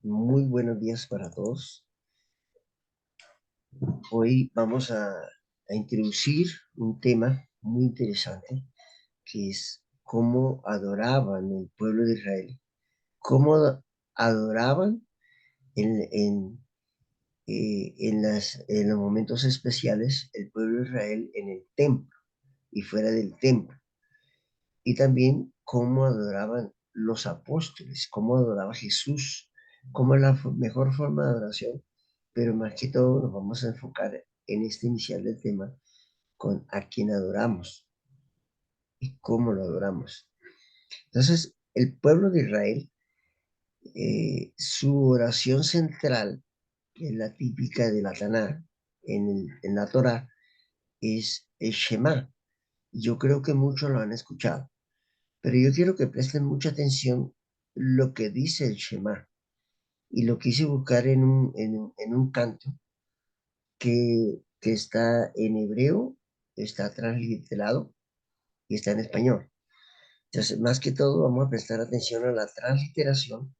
Muy buenos días para todos. Hoy vamos a introducir un tema muy interesante que es cómo adoraban el pueblo de Israel, cómo adoraban en los momentos especiales el pueblo de Israel en el templo y fuera del templo. Y también cómo adoraban los apóstoles, cómo adoraba Jesús, cómo es la mejor forma de adoración, pero más que todo nos vamos a enfocar en este inicial del tema con a quién adoramos y cómo lo adoramos. Entonces, el pueblo de Israel, su oración central, que es la típica de la Taná, en la Torá, es el Shema. Yo creo que muchos lo han escuchado. Pero yo quiero que presten mucha atención lo que dice el Shema. Y lo quise buscar en un canto que está en hebreo, está transliterado y está en español. Entonces, más que todo, vamos a prestar atención a la transliteración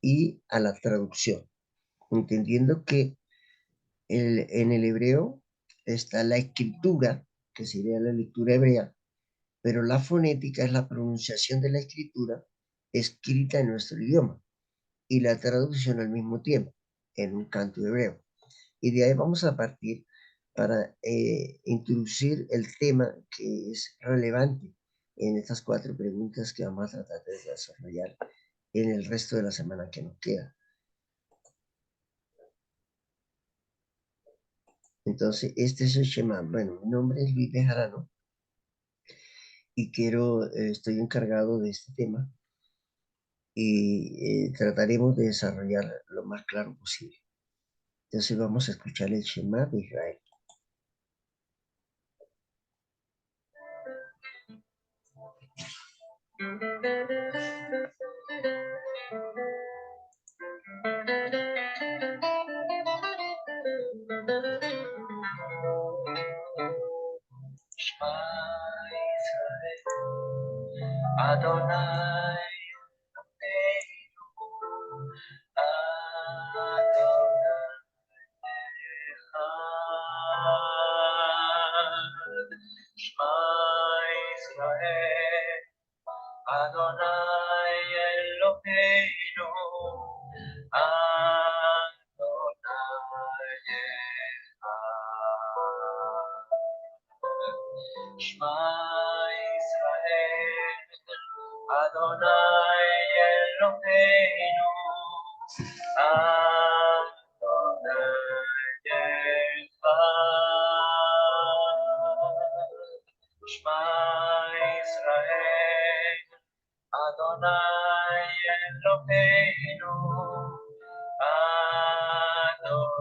y a la traducción, entendiendo que en el hebreo está la escritura, que sería la lectura hebrea, pero la fonética es la pronunciación de la escritura escrita en nuestro idioma y la traducción al mismo tiempo en un canto hebreo. Y de ahí vamos a partir para introducir el tema que es relevante en estas 4 preguntas que vamos a tratar de desarrollar en el resto de la semana que nos queda. Entonces, este es el Shema. Bueno, mi nombre es Luis Bejarano y estoy encargado de este tema y trataremos de desarrollar lo más claro posible. Entonces vamos a escuchar el Shema de Israel. Shema Israel, Adonai Eloheinu, Adonai Echad. Shema Israel, Adonai Eloheinu, Adonai Echad. Shema Israel, Adonai Eloheinu, Adonai Echad. Shema Israel, Adonai Eloheinu, Adonai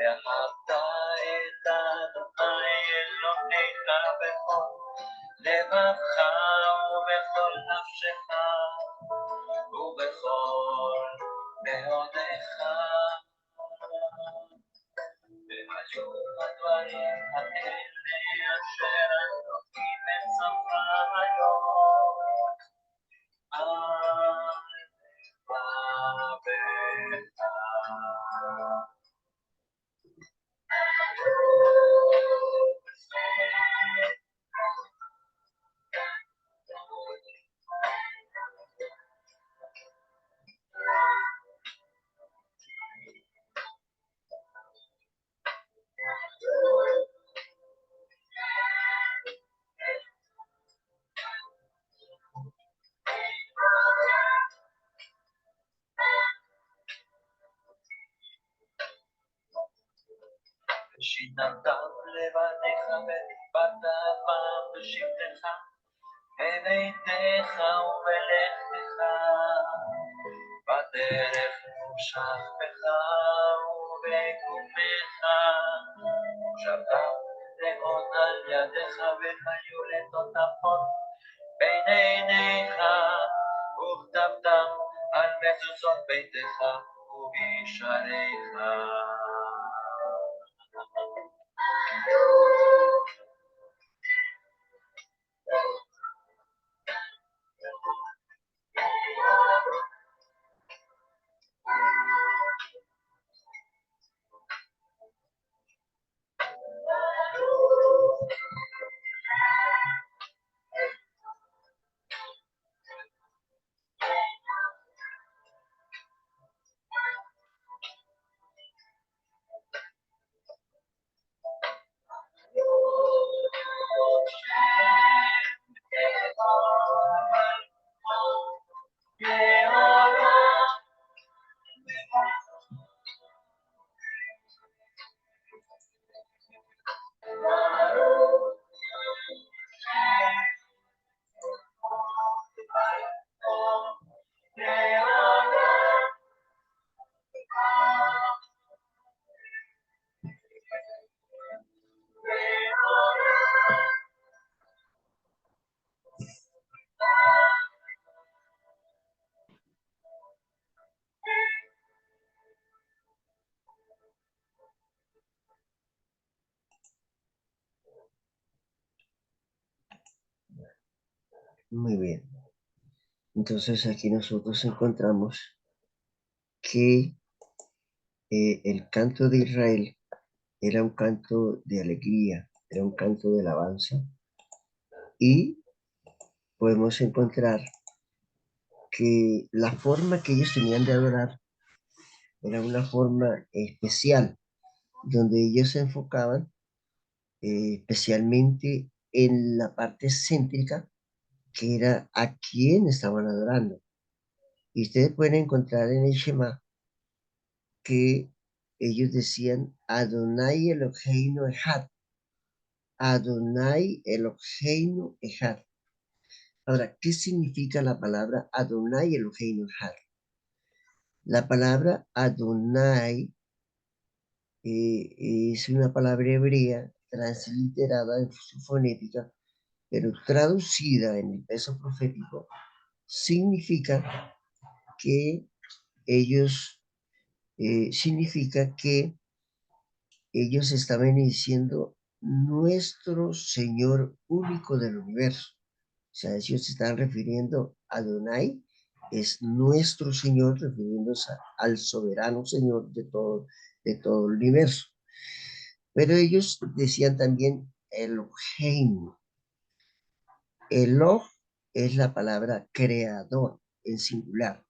ואהבת את אדוני אלוהיך בכל לבבך ובכל נפשך ובכל מאודיך. והיו הדברים האלה אשר אנוכי מצווך היום על לבבך. ושיתפת לבדיך ודיברת פעם בשבתך בביתך ובלכתך, בדרך מושך בך ובקומך, שבת לאות על ידיך והיו לטוטפות בין עיניך, וכתבתם על מזוזות ביתך ובשעריך. Muy bien. Entonces aquí nosotros encontramos que el canto de Israel era un canto de alegría, era un canto de alabanza, y podemos encontrar que la forma que ellos tenían de adorar era una forma especial, donde ellos se enfocaban especialmente en la parte céntrica, que era a quién estaban adorando. Y ustedes pueden encontrar en el Shema que ellos decían Adonai Eloheinu Echad, Adonai Eloheinu Echad. Ahora, ¿qué significa la palabra Adonai Eloheinu Echad? La palabra Adonai es una palabra hebrea transliterada en su fonética, pero traducida en el peso profético, significa que significa que ellos estaban diciendo nuestro Señor único del universo. O sea, ellos se están refiriendo a Adonai, es nuestro Señor, refiriéndose al soberano Señor de todo el universo. Pero ellos decían también Elohim. Eloh es la palabra creador en singular.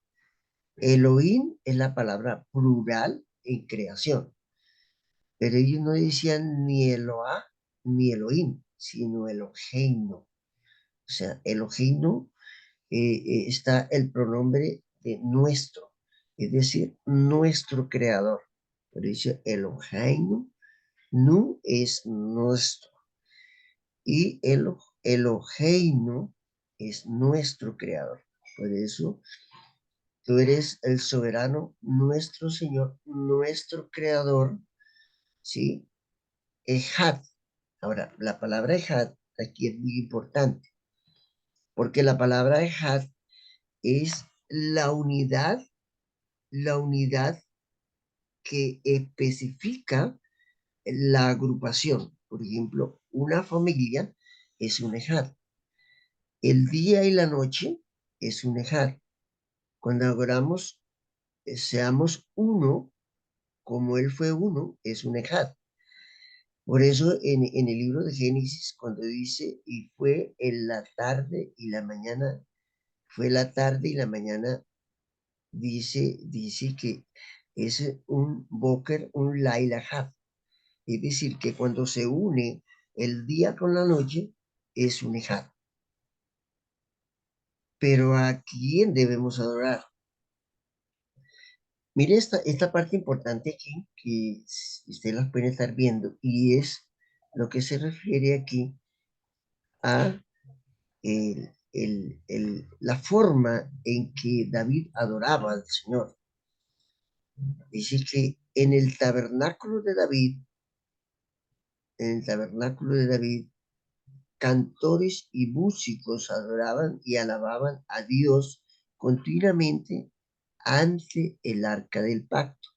Elohim es la palabra plural en creación. Pero ellos no decían ni Eloah ni Elohim, sino Eloheinu. O sea, Eloheinu está el pronombre de nuestro, es decir, nuestro creador. Pero dice Eloheinu, nu es nuestro. Y Eloheinu es nuestro creador. Por eso tú eres el soberano, nuestro Señor, nuestro creador, ¿sí? Ejad. Ahora, la palabra Ejad aquí es muy importante, porque la palabra Ejad es la unidad que especifica la agrupación. Por ejemplo, una familia es un Ejad. El día y la noche es un Ejad. Cuando adoramos, seamos uno, como Él fue uno, es un Ejad. Por eso en el libro de Génesis, cuando dice, y fue en la tarde y la mañana, fue la tarde y la mañana, dice que es un Boker, un Laila Had. Es decir, que cuando se une el día con la noche, es un Ejad. Pero ¿a quién debemos adorar? Mire esta parte importante aquí, que ustedes las pueden estar viendo, y es lo que se refiere aquí a la forma en que David adoraba al Señor. Dice que en el tabernáculo de David, cantores y músicos adoraban y alababan a Dios continuamente ante el arca del pacto,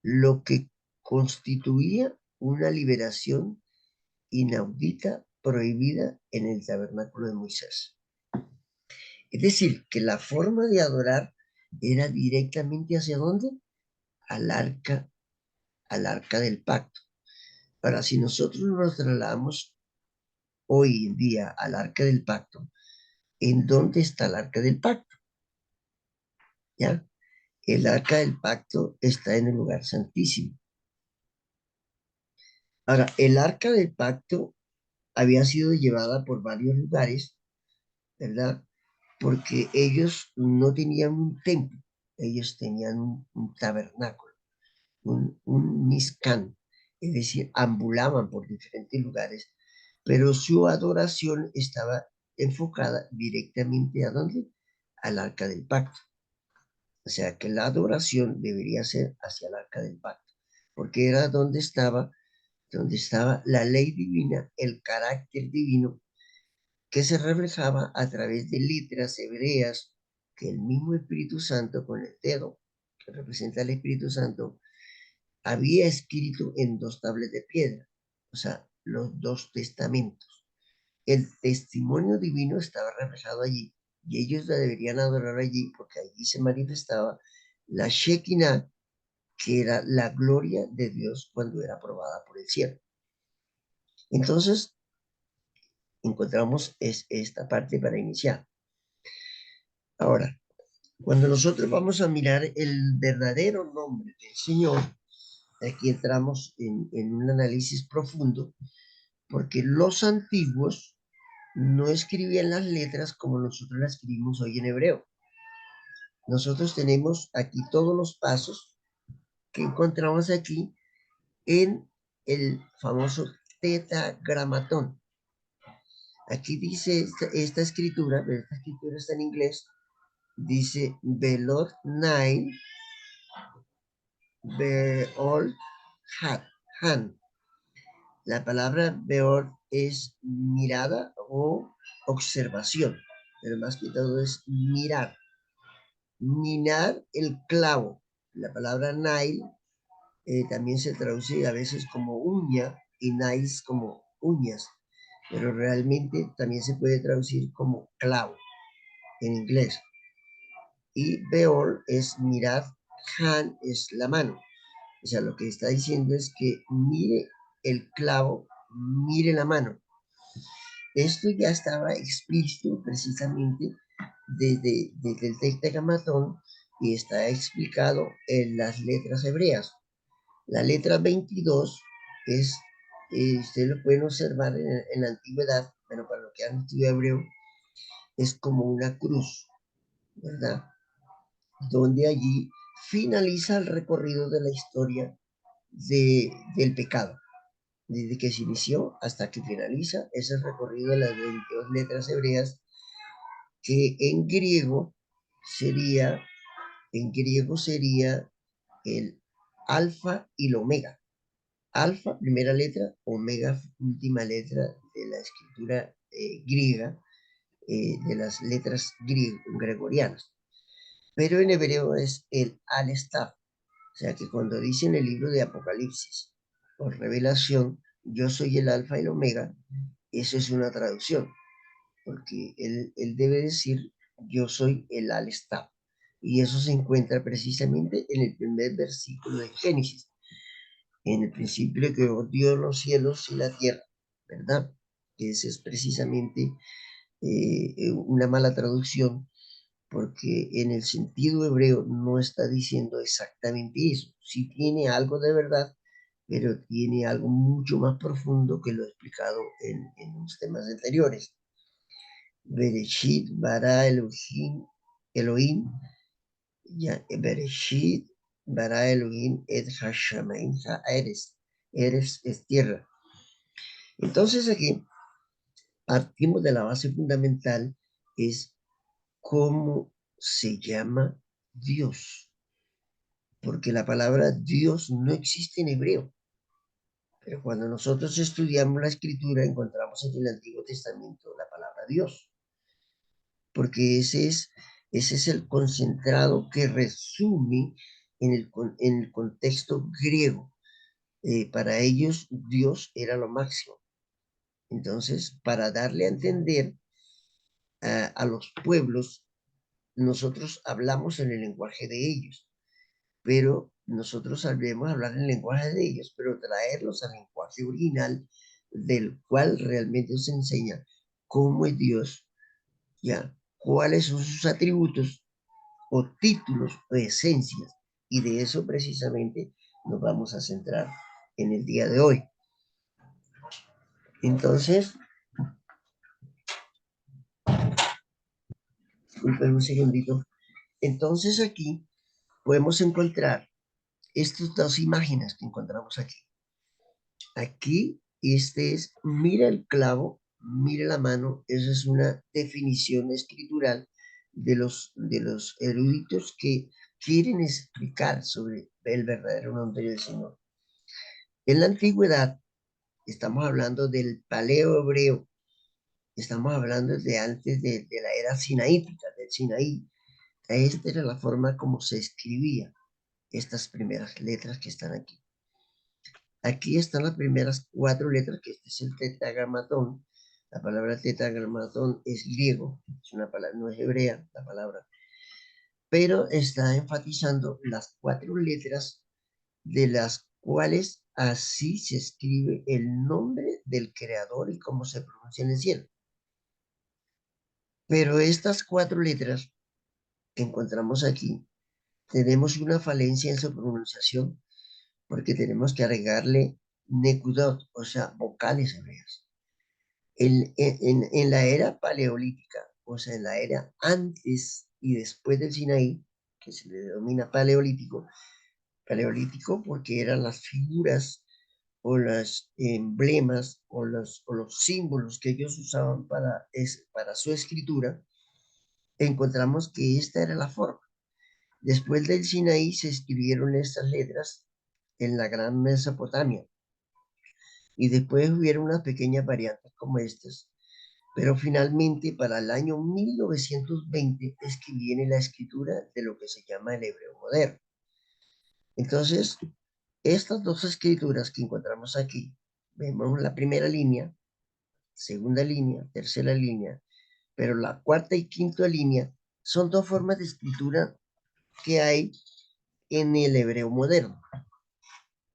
lo que constituía una liberación inaudita prohibida en el tabernáculo de Moisés. Es decir, que la forma de adorar era directamente hacia dónde? Al arca, al arca del pacto. Ahora, si nosotros nos trasladamos hoy en día al arca del pacto, ¿en dónde está el arca del pacto? ¿Ya? El arca del pacto está en el lugar santísimo. Ahora, el arca del pacto había sido llevada por varios lugares, ¿verdad? Porque ellos no tenían un templo, ellos tenían un tabernáculo, un Mizcán, es decir, ambulaban por diferentes lugares, pero su adoración estaba enfocada directamente ¿a dónde? Al arca del pacto. O sea que la adoración debería ser hacia el arca del pacto, porque era donde estaba la ley divina, el carácter divino, que se reflejaba a través de letras hebreas que el mismo Espíritu Santo con el dedo, que representa al Espíritu Santo, había escrito en dos tablas de piedra, o sea, los dos testamentos. El testimonio divino estaba reflejado allí y ellos la deberían adorar allí porque allí se manifestaba la Shekinah, que era la gloria de Dios cuando era aprobada por el cielo. Entonces, encontramos esta parte para iniciar. Ahora, cuando nosotros vamos a mirar el verdadero nombre del Señor, aquí entramos en un análisis profundo, porque los antiguos no escribían las letras como nosotros las escribimos hoy en hebreo. Nosotros tenemos aquí todos los pasos que encontramos aquí en el famoso tetragramatón. Aquí dice esta escritura, pero esta escritura está en inglés, dice Belot Nine, Beol Han. La palabra Beor es mirada o observación, pero más que todo es mirar. Minar el clavo. La palabra nail también se traduce a veces como uña y nails como uñas, pero realmente también se puede traducir como clavo en inglés. Y Beor es mirar, hand es la mano. O sea, lo que está diciendo es que mire el clavo, mire la mano. Esto ya estaba explícito precisamente desde el Tetragrammatón y está explicado en las letras hebreas. La letra 22 es, ustedes lo pueden observar en la antigüedad, pero para lo que han estudiado hebreo, es como una cruz, ¿verdad? Donde allí finaliza el recorrido de la historia del pecado. Desde que se inició hasta que finaliza, es el recorrido de las 22 letras hebreas, que en griego sería el alfa y el omega. Alfa, primera letra, omega, última letra de la escritura griega, de las letras gregorianas. Pero en hebreo es el Al-Staf. O sea que cuando dice en el libro de Apocalipsis o Revelación, yo soy el alfa y el omega, eso es una traducción, porque él debe decir, yo soy el Al-Staf. Y eso se encuentra precisamente en el primer versículo de Génesis. En el principio creó Dios los cielos y la tierra, ¿verdad? Esa es precisamente una mala traducción, porque en el sentido hebreo no está diciendo exactamente eso. Sí tiene algo de verdad, pero tiene algo mucho más profundo que lo he explicado en los temas anteriores. Bereshit bara Elohim, ya, Bereshit bara Elohim et hashamein ha'eres. Eres es tierra. Entonces aquí partimos de la base fundamental, es cómo se llama Dios, porque la palabra Dios no existe en hebreo, pero cuando nosotros estudiamos la escritura encontramos en el Antiguo Testamento la palabra Dios, porque ese es el concentrado que resume en el contexto griego. Para ellos Dios era lo máximo. Entonces, para darle a entender a los pueblos, nosotros hablamos en el lenguaje de ellos, pero nosotros sabemos hablar en el lenguaje de ellos, pero traerlos al lenguaje original del cual realmente se enseña cómo es Dios, ya, cuáles son sus atributos o títulos o esencias, y de eso precisamente nos vamos a centrar en el día de hoy. Entonces, disculpen un segundito. Entonces aquí podemos encontrar estas dos imágenes que encontramos aquí. Aquí, este es, mira el clavo, mira la mano, esa es una definición escritural de los eruditos que quieren explicar sobre el verdadero nombre del Señor. En la antigüedad, estamos hablando del paleo hebreo, estamos hablando de antes de la era sinaítica, del Sinaí. Esta era la forma como se escribía estas primeras letras que están aquí. Aquí están las primeras 4 letras, que este es el tetragramatón. La palabra tetragramatón es griego, es una palabra, no es hebrea la palabra, pero está enfatizando las 4 letras de las cuales así se escribe el nombre del creador y cómo se pronuncia en el cielo. Pero estas 4 letras que encontramos aquí, tenemos una falencia en su pronunciación porque tenemos que agregarle nekudot, o sea, vocales hebreas. En la era paleolítica, o sea, en la era antes y después del Sinaí, que se le denomina paleolítico porque eran las figuras o los emblemas o los símbolos que ellos usaban para su escritura, encontramos que esta era la forma. Después del Sinaí se escribieron estas letras en la gran Mesopotamia y después hubieron unas pequeñas variantes como estas. Pero finalmente, para el año 1920 es que viene la escritura de lo que se llama el hebreo moderno. Entonces, estas dos escrituras que encontramos aquí, vemos la primera línea, segunda línea, tercera línea, pero la cuarta y quinta línea son dos formas de escritura que hay en el hebreo moderno.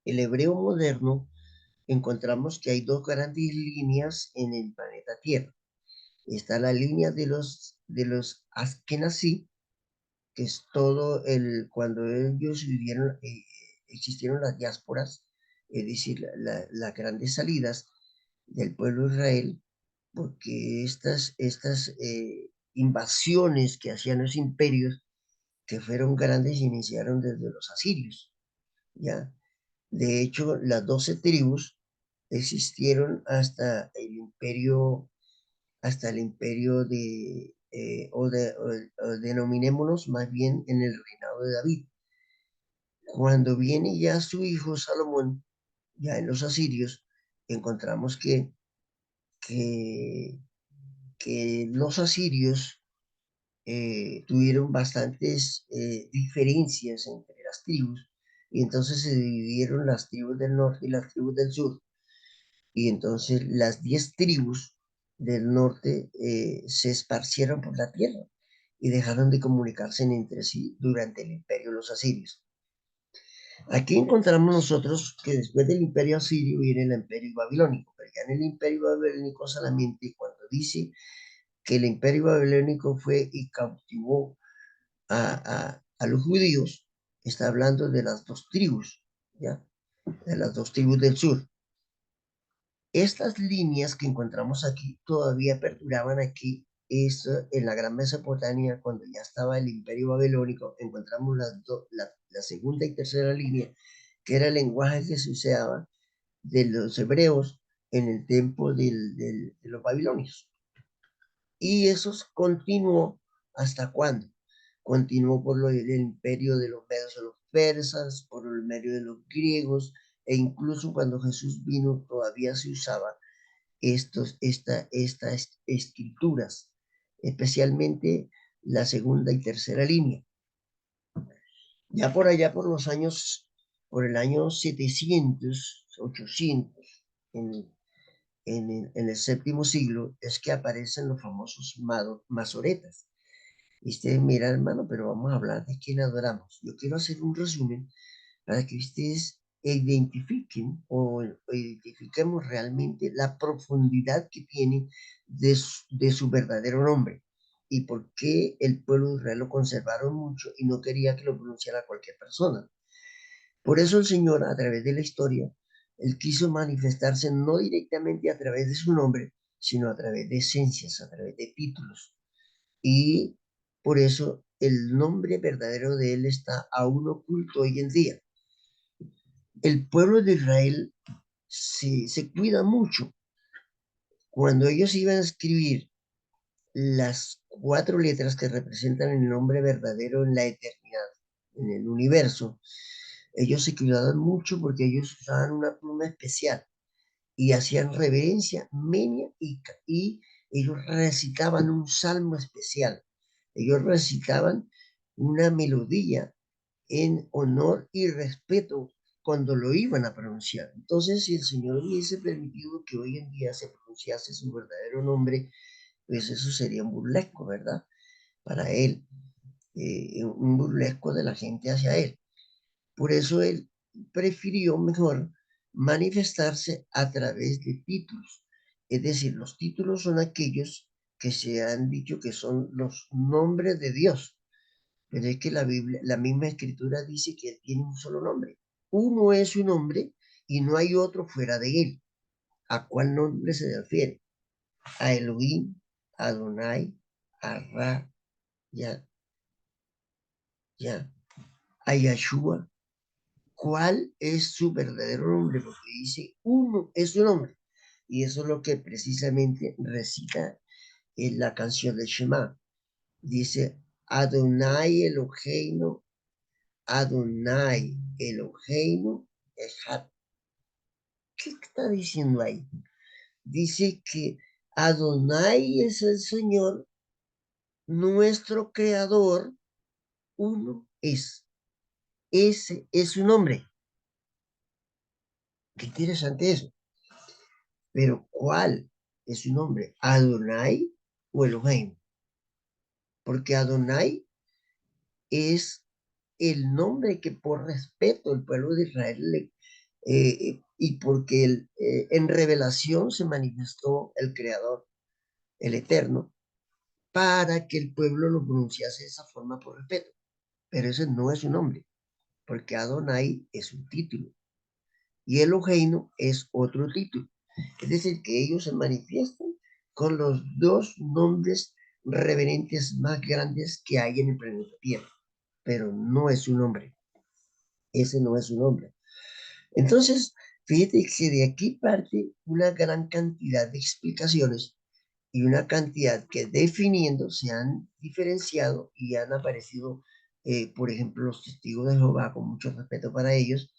El hebreo moderno encontramos que hay dos grandes líneas en el planeta Tierra. Está la línea de los Askenazí, que es todo cuando ellos vivieron, existieron las diásporas, es decir, las grandes salidas del pueblo de Israel, porque estas invasiones que hacían los imperios, que fueron grandes, iniciaron desde los asirios, ¿ya? De hecho, las 12 tribus existieron hasta el imperio o denominémonos más bien en el reinado de David. Cuando viene ya su hijo Salomón, ya en los asirios, encontramos que, que los asirios tuvieron bastantes diferencias entre las tribus, y entonces se dividieron las tribus del norte y las tribus del sur, y entonces las 10 tribus del norte se esparcieron por la tierra y dejaron de comunicarse entre sí durante el imperio de los asirios. Aquí encontramos nosotros que después del imperio asirio viene el imperio babilónico, pero ya en el imperio babilónico solamente cuando dice que el imperio babilónico fue y cautivó a los judíos, está hablando de las dos tribus, ¿ya? De las dos tribus del sur. Estas líneas que encontramos aquí todavía perduraban aquí. Esto, en la Gran Mesopotamia, cuando ya estaba el imperio babilónico, encontramos la segunda y tercera línea, que era el lenguaje que se usaba de los hebreos en el tiempo de los babilonios. Y eso continuó hasta cuándo. Continuó por el imperio de los medios de los persas, por el imperio de los griegos, e incluso cuando Jesús vino todavía se usaba estas escrituras, especialmente la segunda y tercera línea. Ya por allá por el año 700, 800, en el séptimo siglo, es que aparecen los famosos masoretas. Y ustedes miran, hermano, pero vamos a hablar de quién adoramos. Yo quiero hacer un resumen para que ustedes identifiquen o identifiquemos realmente la profundidad que tiene de su verdadero nombre y por qué el pueblo de Israel lo conservaron mucho y no quería que lo pronunciara cualquier persona. Por eso el Señor, a través de la historia, Él quiso manifestarse no directamente a través de su nombre, sino a través de esencias, a través de títulos. Y por eso el nombre verdadero de Él está aún oculto hoy en día. El pueblo de Israel se cuida mucho. Cuando ellos iban a escribir las cuatro letras que representan el nombre verdadero en la eternidad, en el universo, ellos se cuidaban mucho porque ellos usaban una pluma especial y hacían reverencia, menia y ellos recitaban un salmo especial. Ellos recitaban una melodía en honor y respeto cuando lo iban a pronunciar. Entonces, si el Señor hubiese permitido que hoy en día se pronunciase su verdadero nombre, pues eso sería un burlesco, ¿verdad? Para Él, un burlesco de la gente hacia Él. Por eso Él prefirió mejor manifestarse a través de títulos. Es decir, los títulos son aquellos que se han dicho que son los nombres de Dios. Pero es que la Biblia, la misma escritura dice que Él tiene un solo nombre. Uno es su nombre y no hay otro fuera de Él. ¿A cuál nombre se refiere? A Elohim, a Adonai, a Ra, ya, ya, a Yahshua. ¿Cuál es su verdadero nombre? Porque dice uno es su nombre. Y eso es lo que precisamente recita en la canción de Shema. Dice Adonai Eloheinu, Adonai Eloheinu Echad. ¿Qué está diciendo ahí? Dice que Adonai es el Señor, nuestro creador, uno es. Ese es su nombre. Qué interesante eso. Pero ¿cuál es su nombre? ¿Adonai o Elohim? Porque Adonai es el nombre que por respeto el pueblo de Israel y porque en revelación se manifestó el Creador, el Eterno, para que el pueblo lo pronunciase de esa forma por respeto. Pero ese no es su nombre, porque Adonai es un título y Eloheinu es otro título. Es decir, que ellos se manifiestan con los dos nombres reverentes más grandes que hay en el planeta Tierra, pero no es su nombre. Ese no es su nombre. Entonces, fíjate que de aquí parte una gran cantidad de explicaciones y una cantidad que definiendo se han diferenciado y han aparecido, por ejemplo, los testigos de Jehová, con mucho respeto para ellos,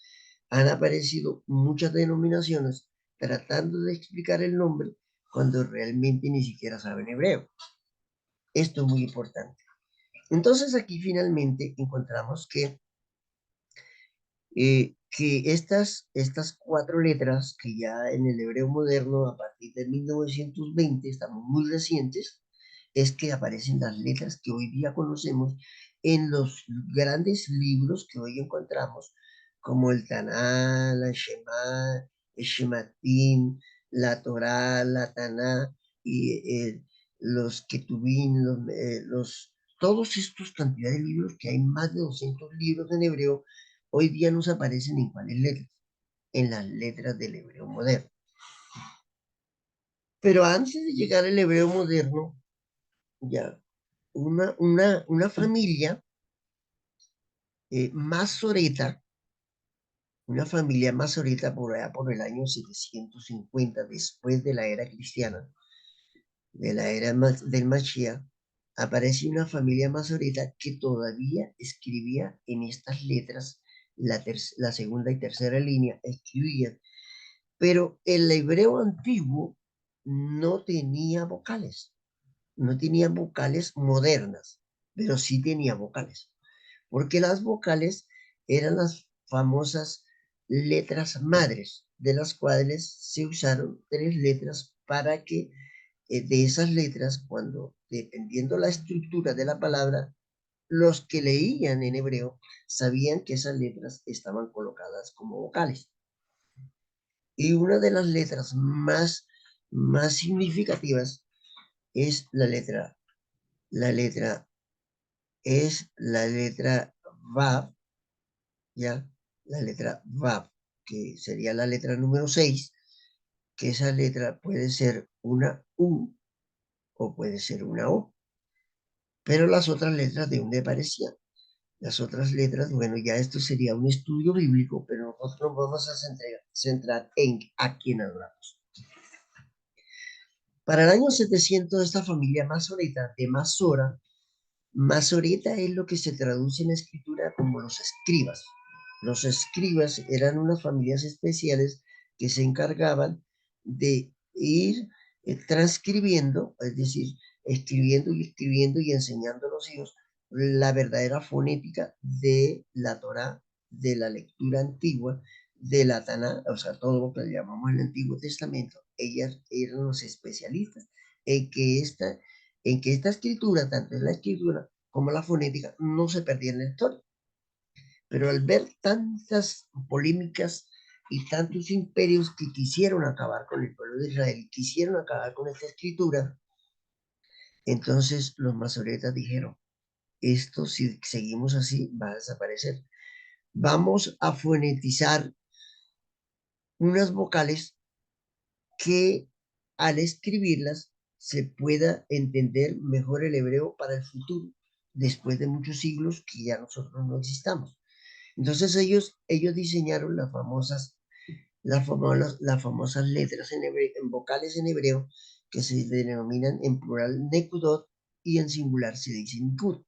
han aparecido muchas denominaciones tratando de explicar el nombre cuando realmente ni siquiera saben hebreo. Esto es muy importante. Entonces aquí finalmente encontramos que estas cuatro letras que ya en el hebreo moderno a partir de 1920 estamos muy recientes, es que aparecen las letras que hoy día conocemos en los grandes libros que hoy encontramos, como el Taná, la Shema, el Shematim, la Torá, la Taná y los Ketubín, todos estos cantidades de libros que hay más de 200 libros en hebreo hoy día nos aparecen en cuáles letras, en las letras del hebreo moderno. Pero antes de llegar al hebreo moderno, ya una familia masoreta una familia masorita por allá por el año 750 después de la era cristiana, de la era del Mashiach, aparece una familia masorita que todavía escribía en estas letras, la segunda y tercera línea, escribían, pero el hebreo antiguo no tenía vocales, no tenía vocales modernas, pero sí tenía vocales, porque las vocales eran las famosas letras madres, de las cuales se usaron tres letras para que de esas letras, cuando dependiendo la estructura de la palabra, los que leían en hebreo sabían que esas letras estaban colocadas como vocales. Y una de las letras más significativas es la letra es la letra Vav, ¿ya? La letra Vav, que sería la letra número 6, que esa letra puede ser una U o puede ser una O, pero las otras letras de dónde aparecían. Las otras letras, bueno, ya esto sería un estudio bíblico, pero nosotros vamos a centrar en a quién adoramos. Para el año 700, esta familia masoreta de Masora, masoreta es lo que se traduce en la escritura como los escribas. Los escribas eran unas familias especiales que se encargaban de ir transcribiendo, es decir, escribiendo y enseñando a los hijos la verdadera fonética de la Torá, de la lectura antigua, de la Taná, o sea, todo lo que le llamamos el Antiguo Testamento. Ellas eran los especialistas en que esta escritura, tanto en la escritura como la fonética, no se perdía en la historia. Pero al ver tantas polémicas y tantos imperios que quisieron acabar con el pueblo de Israel, quisieron acabar con esta escritura, entonces los masoretas dijeron, esto si seguimos así va a desaparecer. Vamos a fonetizar unas vocales que al escribirlas se pueda entender mejor el hebreo para el futuro, después de muchos siglos que ya nosotros no existamos. Entonces ellos diseñaron las famosas letras en vocales en hebreo que se denominan en plural nekudot y en singular se dice nikud,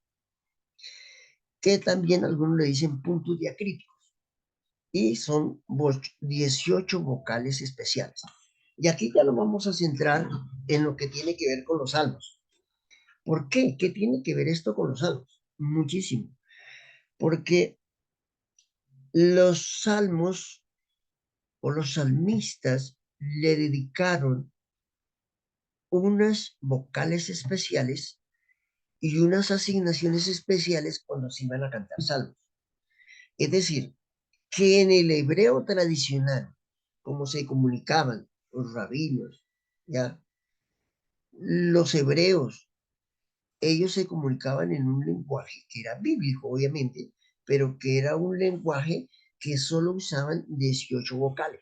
que también algunos le dicen puntos diacríticos y son 18 vocales especiales. Y aquí ya nos vamos a centrar en lo que tiene que ver con los salmos. ¿Por qué? ¿Qué tiene que ver esto con los salmos? Muchísimo. Porque los salmos o los salmistas le dedicaron unas vocales especiales y unas asignaciones especiales cuando se iban a cantar salmos. Es decir, que en el hebreo tradicional, como se comunicaban los rabinos, ya, los hebreos, ellos se comunicaban en un lenguaje que era bíblico, obviamente, pero que era un lenguaje que solo usaban 18 vocales.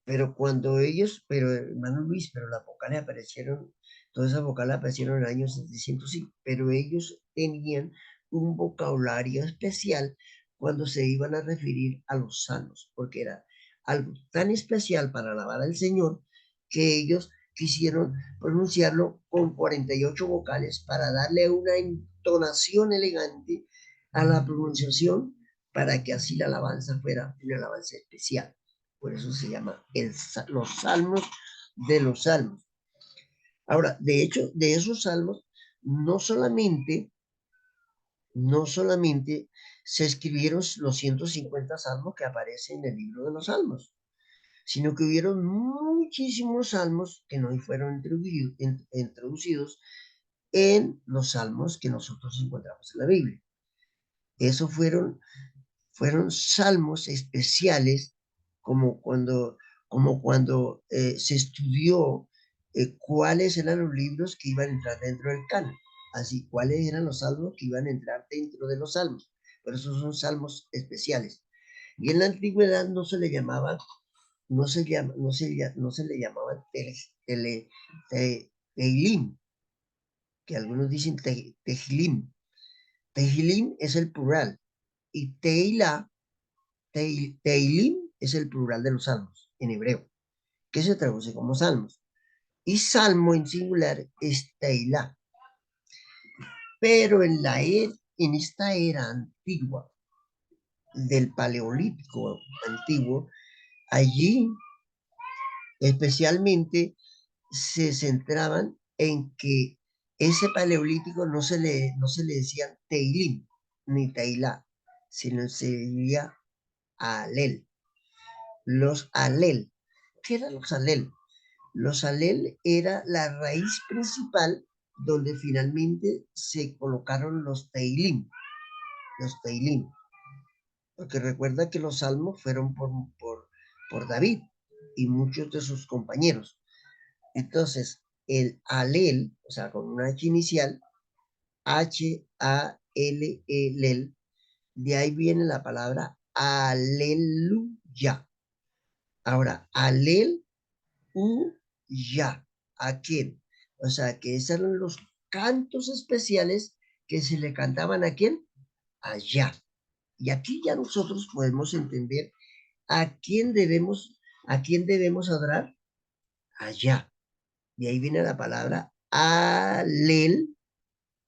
Pero hermano Luis, pero las vocales aparecieron, todas esas vocales aparecieron en el año 705, pero ellos tenían un vocabulario especial cuando se iban a referir a los salmos, porque era algo tan especial para alabar al Señor que ellos quisieron pronunciarlo con 48 vocales para darle una entonación elegante a la pronunciación para que así la alabanza fuera una alabanza especial. Por eso se llama los salmos de los salmos. Ahora, de hecho, de esos salmos, no solamente, no solamente se escribieron los 150 salmos que aparecen en el libro de los salmos, sino que hubieron muchísimos salmos que no fueron introducidos en los salmos que nosotros encontramos en la Biblia. Esos fueron salmos especiales, como cuando se estudió cuáles eran los libros que iban a entrar dentro del canon, así cuáles eran los salmos que iban a entrar dentro de los salmos. Por eso son salmos especiales. Y en la antigüedad no se le llamaba, no se le llamaban Teilim, que algunos dicen Tehilim. Tehilim es el plural y Teila Teilim es el plural de los salmos en hebreo, que se traduce como salmos. Y salmo en singular es Teilá. Pero en esta era antigua, del Paleolítico antiguo, allí especialmente se centraban en que ese paleolítico no se le decía Teilim ni Teilá, sino se decía Alel. Los Alel. ¿Qué eran los Alel? Los Alel era la raíz principal donde finalmente se colocaron los Teilim. Los Teilim. Porque recuerda que los salmos fueron por David y muchos de sus compañeros. Entonces, el alel, o sea, con una H inicial, H-A-L-E-L, de ahí viene la palabra aleluya. Ahora, alel, u, ya. ¿A quién? O sea, que esos eran los cantos especiales que se le cantaban a quién? Allá. Y aquí ya nosotros podemos entender a quién debemos adorar allá. De ahí viene la palabra alel,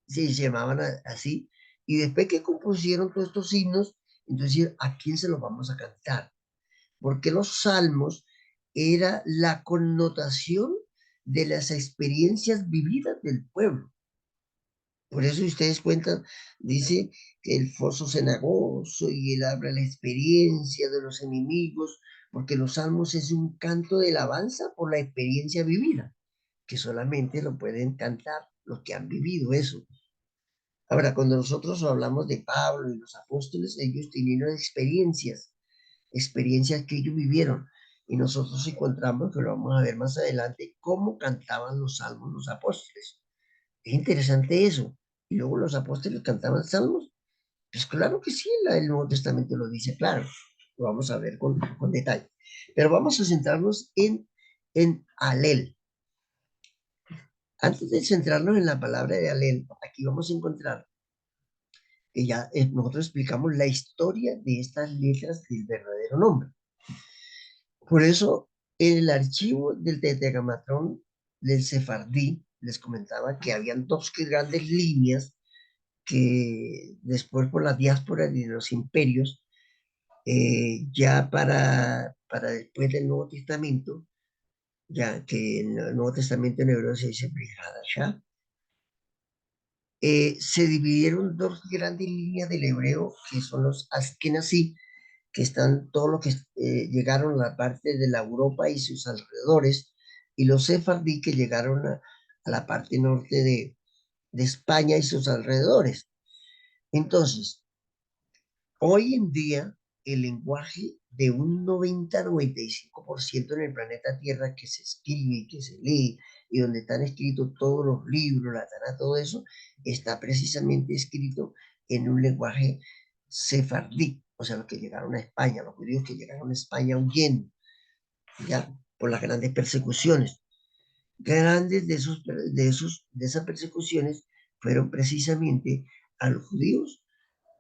se llamaban así, y después que compusieron todos estos himnos, entonces, ¿a quién se los vamos a cantar? Porque los salmos era la connotación de las experiencias vividas del pueblo. Por eso ustedes cuentan, dice que el foso cenagoso y él habla la experiencia de los enemigos, porque los salmos es un canto de alabanza por la experiencia vivida, que solamente lo pueden cantar los que han vivido eso. Ahora, cuando nosotros hablamos de Pablo y los apóstoles, ellos tenían experiencias que ellos vivieron. Y nosotros encontramos, que lo vamos a ver más adelante, cómo cantaban los salmos los apóstoles. Es interesante eso. Y luego los apóstoles cantaban salmos. Pues claro que sí, el Nuevo Testamento lo dice claro. Lo vamos a ver con detalle. Pero vamos a centrarnos en Alel. Antes de centrarnos en la palabra de Alel, aquí vamos a encontrar que ya nosotros explicamos la historia de estas letras del verdadero nombre. Por eso, en el archivo del Tetragrámaton del Sefardí, les comentaba que habían dos grandes líneas que después por la diáspora de los imperios, ya para después del Nuevo Testamento, ya que en el Nuevo Testamento en hebreo se dice Brit Hadashah, se dividieron dos grandes líneas del hebreo, que son los Askenazí, que están todos los que llegaron a la parte de la Europa y sus alrededores, y los Sefardí, que llegaron a la parte norte de España y sus alrededores. Entonces, hoy en día, el lenguaje de un 90-95% en el planeta Tierra que se escribe y que se lee, y donde están escritos todos los libros, la Tana, todo eso, está precisamente escrito en un lenguaje sefardí, o sea, los que llegaron a España, los judíos que llegaron a España huyendo, ya, por las grandes persecuciones. Grandes de esas persecuciones fueron precisamente a los judíos,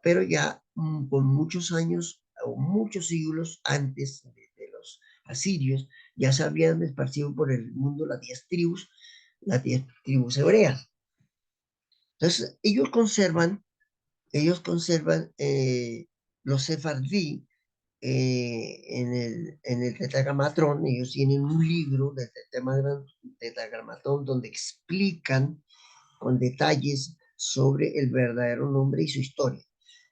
pero ya con muchos años o muchos siglos antes de los asirios, ya se habían esparcido por el mundo las 10 tribus hebreas. Entonces, ellos conservan los sefardí en el Tetragrámaton. Ellos tienen un libro del Tetragrámaton donde explican con detalles sobre el verdadero nombre y su historia.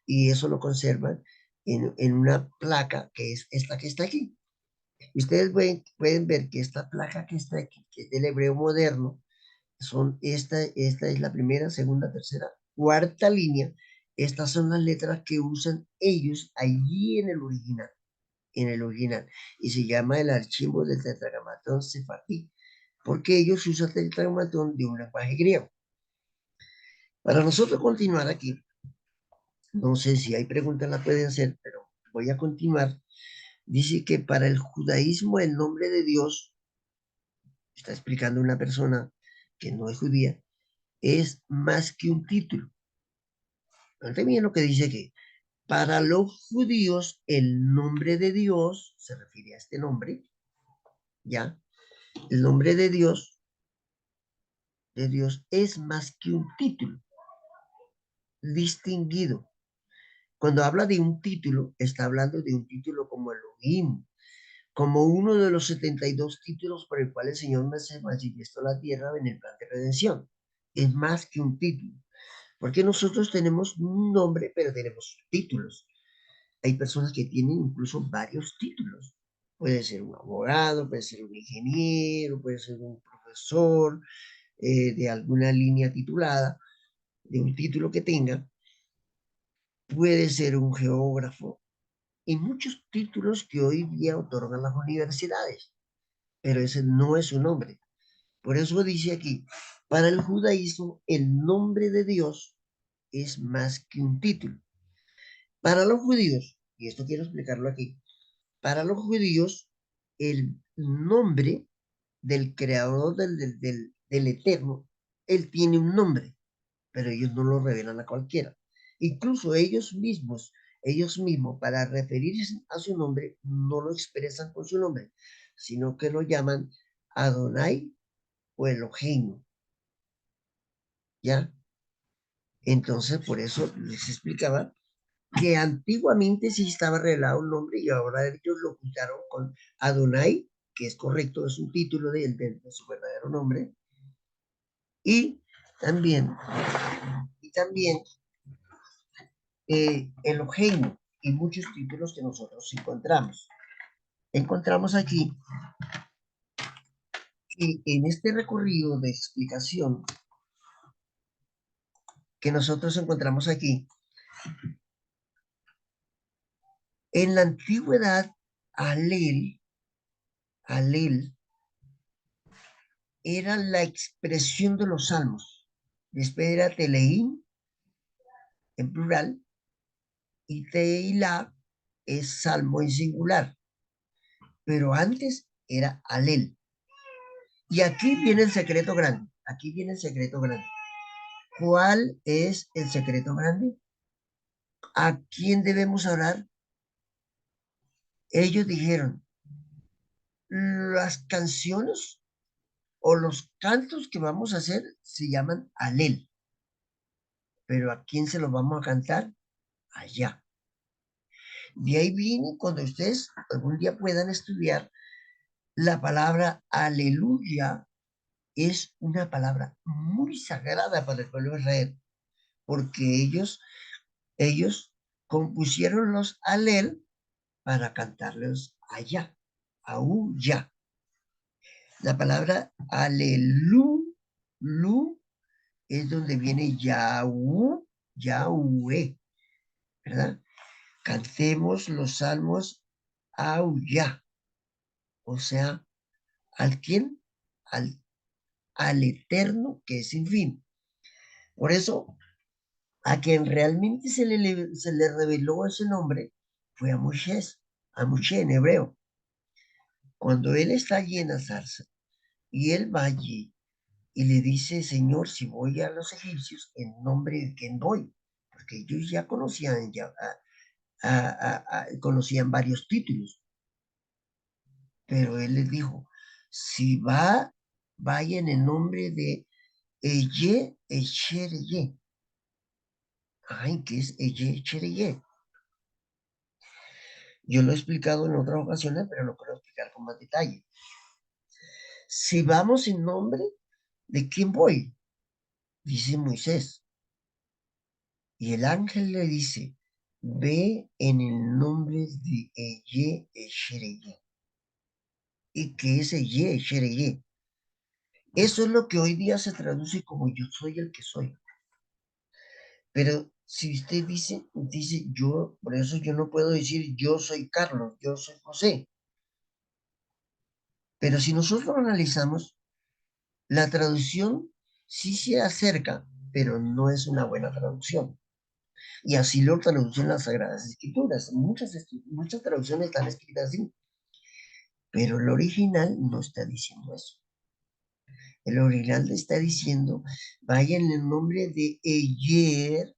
Y eso lo conservan en una placa que es esta que está aquí. Ustedes pueden ver que esta placa que está aquí, que es del hebreo moderno, esta es la primera, segunda, tercera, cuarta línea. Estas son las letras que usan ellos allí en el original, y se llama el archivo del Tetragrámaton Sefardí, porque ellos usan el Tetragrámaton de un lenguaje griego. Para nosotros continuar aquí, no sé si hay preguntas, la pueden hacer, pero voy a continuar. Dice que para el judaísmo el nombre de Dios, está explicando una persona que no es judía, es más que un título. Fíjate bien lo que dice que Para los judíos, el nombre de Dios, se refiere a este nombre, ¿ya? El nombre de Dios es más que un título distinguido. Cuando habla de un título, está hablando de un título como Elohim, como uno de los 72 títulos por el cual el Señor se manifestó la tierra en el plan de redención. Es más que un título, porque nosotros tenemos un nombre, pero tenemos títulos. Hay personas que tienen incluso varios títulos. Puede ser un abogado, puede ser un ingeniero, puede ser un profesor de alguna línea titulada, de un título que tenga, puede ser un geógrafo y muchos títulos que hoy día otorgan las universidades, pero ese no es su nombre. Por eso dice aquí, para el judaísmo el nombre de Dios es más que un título. Para los judíos, y esto quiero explicarlo aquí, para los judíos el nombre del creador del eterno, él tiene un nombre, pero ellos no lo revelan a cualquiera. Incluso ellos mismos, para referirse a su nombre, no lo expresan con su nombre, sino que lo llaman Adonai o Elohim, ¿ya? Entonces, por eso les explicaba que antiguamente sí estaba revelado un nombre y ahora ellos lo juntaron con Adonai, que es correcto, es un título de su verdadero nombre, y también, y también Elohim y muchos títulos que nosotros encontramos. Encontramos aquí que en este recorrido de explicación que nosotros encontramos aquí, en la antigüedad, Alel era la expresión de los salmos. Después era Teleín en plural y Teilá es salmo en singular, pero antes era Alel. Y aquí viene el secreto grande. Aquí viene el secreto grande. ¿Cuál es el secreto grande? ¿A quién debemos orar? Ellos dijeron, las canciones o los cantos que vamos a hacer se llaman Alel, pero ¿a quién se los vamos a cantar? Allá. De ahí viene cuando ustedes algún día puedan estudiar la palabra aleluya, es una palabra muy sagrada para el pueblo de Israel, porque ellos compusieron los alel para cantarlos allá, aún ya. La palabra alelu, lu, es donde viene Yahú, Yahweh, ¿verdad? Cantemos los salmos ya, o sea, ¿al quién? Al eterno que es sin fin. Por eso, a quien realmente se le reveló ese nombre fue a Moshe en hebreo. Cuando él está allí en la zarza y él va allí y le dice, Señor, si voy a los egipcios, ¿en nombre de quién voy? Porque ellos ya conocían, conocían varios títulos, pero él les dijo, si vaya en el nombre de Eye, Echereye. Ay, ¿qué es Eye, Echereye? Yo lo he explicado en otras ocasiones, pero lo quiero explicar con más detalle. Si vamos en nombre, ¿de quién voy? Dice Moisés. Y el ángel le dice, ve en el nombre de Eye, Echereye. ¿Y qué es Eye, Echereye? Eso es lo que hoy día se traduce como yo soy el que soy. Pero si usted dice yo, por eso yo no puedo decir yo soy Carlos, yo soy José. Pero si nosotros analizamos, la traducción sí se acerca, pero no es una buena traducción. Y así lo traducen las Sagradas Escrituras. Muchas traducciones están escritas así, pero el original no está diciendo eso. El original está diciendo, vaya en el nombre de Eyer,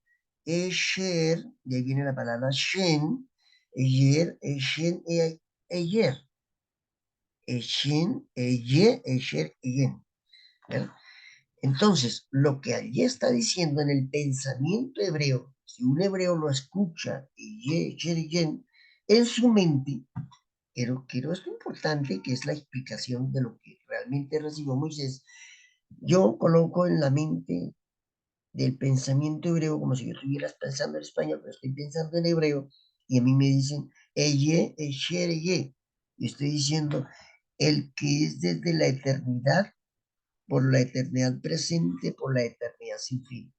Esher, de ahí viene la palabra Shen, Eyer, Eshen, Eyer, Eshen, Eye, Esher, Eyen. ¿Verdad? Entonces, lo que allí está diciendo en el pensamiento hebreo, si un hebreo lo escucha, Eye, Esher, Eyen, en su mente, pero es importante que es la explicación de lo que realmente recibió Moisés. Yo coloco en la mente del pensamiento hebreo como si yo estuvieras pensando en español, pero estoy pensando en hebreo, y a mí me dicen, Eye, Esher, Eye. Y estoy diciendo, el que es desde la eternidad, por la eternidad presente, por la eternidad sin fin.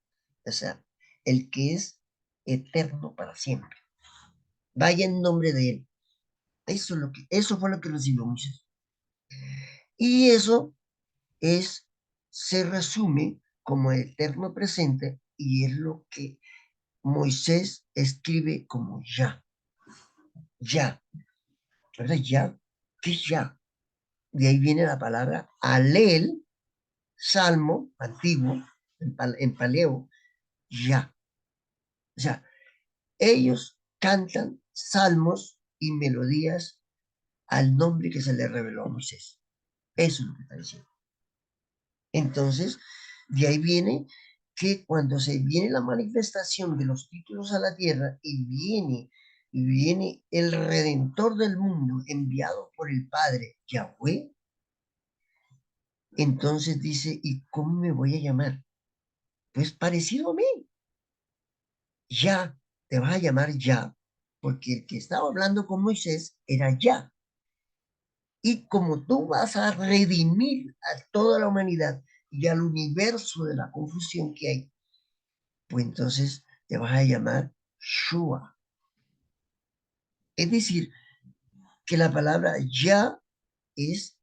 O sea, el que es eterno para siempre. Vaya en nombre de él. Eso fue lo que recibió Moisés. Y eso se resume como eterno presente y es lo que Moisés escribe como ya, ¿verdad? Ya, ¿qué es ya? De ahí viene la palabra alel, salmo antiguo, en paleo, ya. O sea, ellos cantan salmos y melodías al nombre que se le reveló a Moisés. Eso es lo que está diciendo. Entonces, de ahí viene que cuando se viene la manifestación de los títulos a la tierra y viene el Redentor del mundo enviado por el Padre Yahweh, entonces dice, ¿y cómo me voy a llamar? Pues parecido a mí, ya, te vas a llamar ya, porque el que estaba hablando con Moisés era ya. Y como tú vas a redimir a toda la humanidad y al universo de la confusión que hay, pues entonces te vas a llamar Shua. Es decir, que la palabra ya es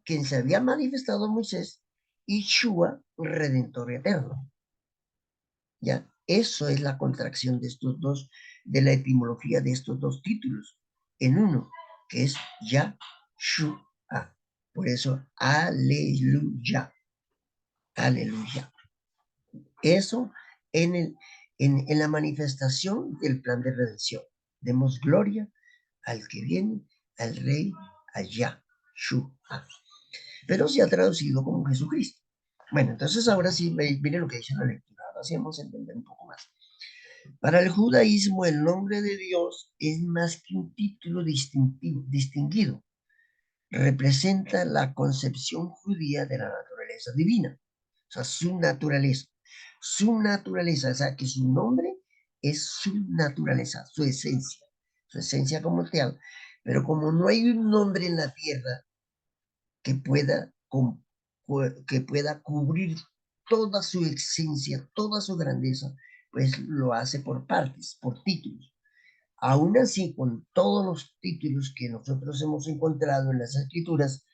quien se había manifestado a Moisés y Shua, redentor eterno. ¿Ya? Eso es la contracción de estos dos, de la etimología de estos dos títulos en uno, que es Yahshua. Por eso, aleluya, aleluya. Eso en la manifestación del plan de redención. Demos gloria al que viene, al Rey, allá, Yahshua. Pero se ha traducido como Jesucristo. Bueno, entonces ahora sí, miren lo que dice la lectura. Ahora sí vamos a entender un poco más. Para el judaísmo, el nombre de Dios es más que un título distinguido. Representa la concepción judía de la naturaleza divina. O sea, su naturaleza. Su naturaleza, o sea, que su nombre es su naturaleza, su esencia como tal. Pero como no hay un nombre en la tierra que que pueda cubrir toda su esencia, toda su grandeza, pues lo hace por partes, por títulos. Aún así, con todos los títulos que nosotros hemos encontrado en las escrituras,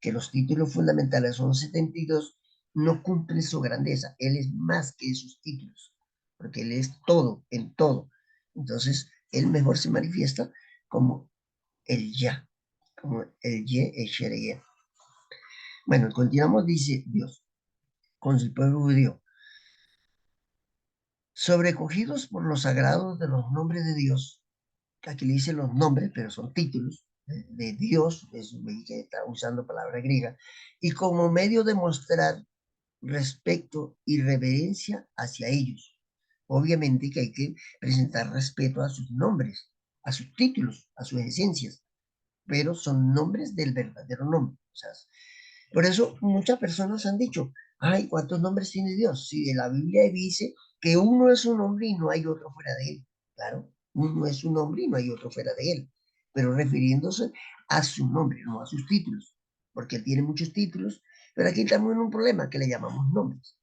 que los títulos fundamentales son 72, no cumple su grandeza. Él es más que esos títulos, porque Él es todo, en todo. Entonces, Él mejor se manifiesta como el Ya, como el Ye, el Shere. Bueno, continuamos, dice Dios, con su pueblo judío. Sobrecogidos por los sagrados de los nombres de Dios, aquí le dice los nombres, pero son títulos de Dios, es que está usando palabra griega, y como medio de mostrar respeto y reverencia hacia ellos. Obviamente que hay que presentar respeto a sus nombres, a sus títulos, a sus esencias, pero son nombres del verdadero nombre. O sea, por eso muchas personas han dicho, ay, ¿cuántos nombres tiene Dios? Si la Biblia dice que uno es un nombre y no hay otro fuera de él. Claro, uno es un nombre y no hay otro fuera de él, pero refiriéndose a su nombre, no a sus títulos, porque él tiene muchos títulos, pero aquí estamos en un problema que le llamamos nombres.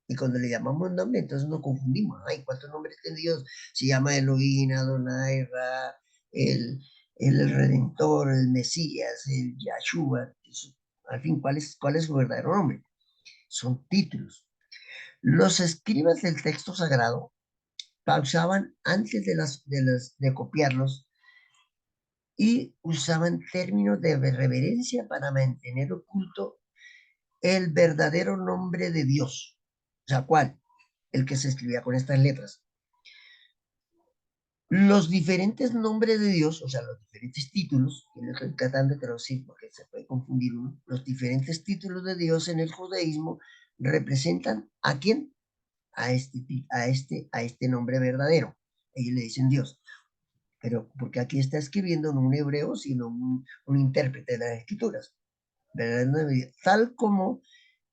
Y cuando le llamamos nombre, entonces nos confundimos. Ay, ¿cuántos nombres tiene Dios? Se llama Elohim, Adonai, Ra, el, el Redentor, el Mesías, el Yahshua. Al fin, ¿cuál es su verdadero nombre? Son títulos. Los escribas del texto sagrado pausaban antes de copiarlos y usaban términos de reverencia para mantener oculto el verdadero nombre de Dios. O sea, ¿cuál? El que se escribía con estas letras. Los diferentes nombres de Dios, o sea, los diferentes títulos, que lo estoy tratando de traducir porque se puede confundir uno, los diferentes títulos de Dios en el judaísmo representan ¿a quién? A este nombre verdadero. Ellos le dicen Dios. Pero porque aquí está escribiendo no un hebreo, sino un intérprete de las escrituras. ¿Verdad? Tal como